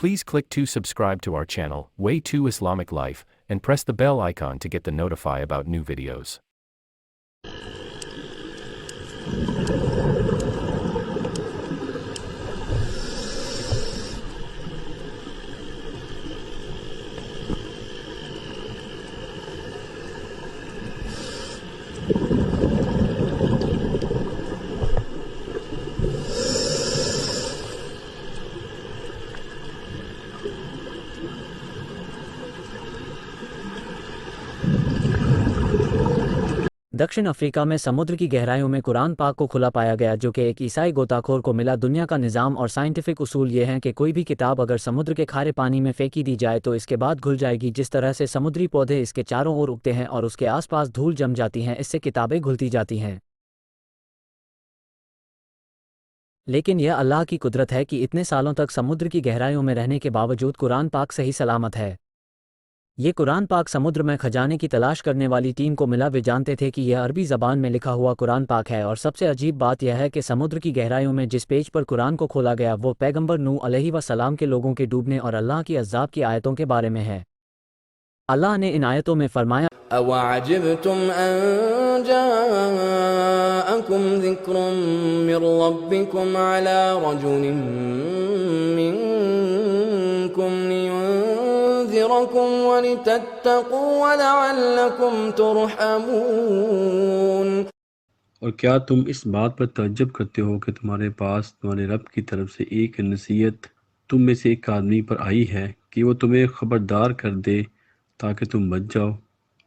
Please click to subscribe to our channel, Way to Islamic Life, and press the bell icon to get the notify about new videos. दक्षिण Africa में समुद्र की गहराइयों में कुरान पाक को खुला पाया गया, जो कि एक ईसाई गोताखोर को मिला। दुनिया का निज़ाम और साइंटिफिक उसूल ये हैं कि कोई भी किताब अगर समुद्र के खारे पानी में फेंकी दी जाए तो इसके बाद घुल जाएगी। जिस तरह से समुद्री पौधे इसके चारों ओर उगते हैं और उसके आसपास धूल जम जाती हैं, इससे किताबें घुलती जाती हैं। लेकिन यह अल्लाह की कुदरत है कि इतने सालों तक समुद्र की गहराइयों में रहने के बावजूद कुरान पाक सही सलामत है। ये कुरान पाक समुद्र में खजाने की तलाश करने वाली टीम को मिला। वे जानते थे कि यह अरबी ज़बान में लिखा हुआ कुरान पाक है, और सबसे अजीब बात यह है कि समुद्र की गहराइयों में जिस पेज पर कुरान को खोला गया वो पैगंबर नूह अलैहिस्सलाम के लोगों के डूबने और अल्लाह की अज़ाब की आयतों के बारे में है। अल्लाह ने इन आयतों में फरमाया, अवअजिबतुम अन जाअकुम ज़िक्रुम मिर रब्बिकुम अला रजुलिन मिनकुम लियुनज़िरकुम वलितत्तक़ू वलअल्लकुम तुरहमून। और क्या तुम इस बात पर तअज्जुब करते हो कि तुम्हारे पास तुम्हारे रब की तरफ से एक नसीहत तुम में से एक आदमी पर आई है कि वो तुम्हें खबरदार कर दे ताकि तुम बच जाओ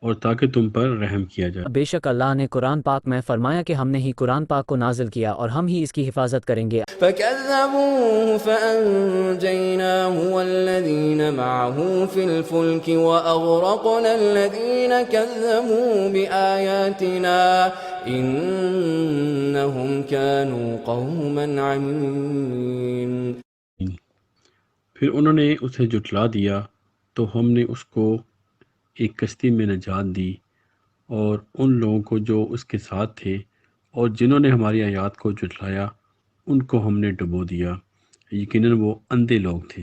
और ताकि तुम पर रहम किया जाए। बेशक अल्लाह ने कुरान पाक में फरमाया कि हमने ही कुरान पाक को नाजिल किया और हम ही इसकी हिफाजत करेंगे। फकज़्ज़बूहु फअंजयनाहु वल्लज़ीन मअहु फिल फुल्कि वअग़रक़ना अल्लज़ीन कज़्ज़बू बिआयातिना इन्नहुम कानू क़ौमन अमीन। फिर उन्होंने उसे जुटला दिया तो हमने उसको एक कश्ती में नजात दी और उन लोगों को जो उसके साथ थे और जिन्होंने हमारी आयत को जुटलाया उनको हमने डुबो दिया। यकीनन वो अंधे लोग थे।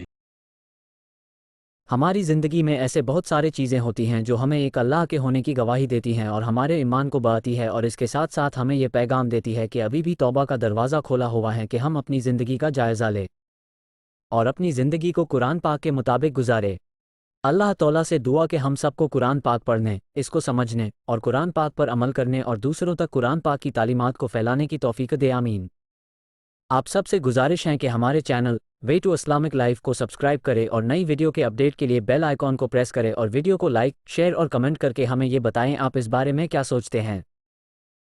हमारी ज़िंदगी में ऐसे बहुत सारे चीज़ें होती हैं जो हमें एक अल्लाह के होने की गवाही देती हैं और हमारे ईमान को बढ़ाती है, और इसके साथ साथ हमें यह पैगाम देती है कि अभी भी तौबा का दरवाज़ा खोला हुआ है कि हम अपनी ज़िंदगी का जायज़ा लें और अपनी ज़िंदगी को कुरान पाक के मुताबिक गुजारे। अल्लाह तौला से दुआ कि हम सबको कुरान पाक पढ़ने, इसको समझने और कुरान पाक पर अमल करने और दूसरों तक कुरान पाक की तालीमात को फैलाने की तौफीक दे, आमीन। आप सबसे गुजारिश है कि हमारे channel way to Islamic life को सब्सक्राइब करें और नई वीडियो के अपडेट के लिए बेल आइकॉन को प्रेस करें और वीडियो को लाइक, शेयर और कमेंट करके हमें ये बताएं आप इस बारे में क्या सोचते हैं।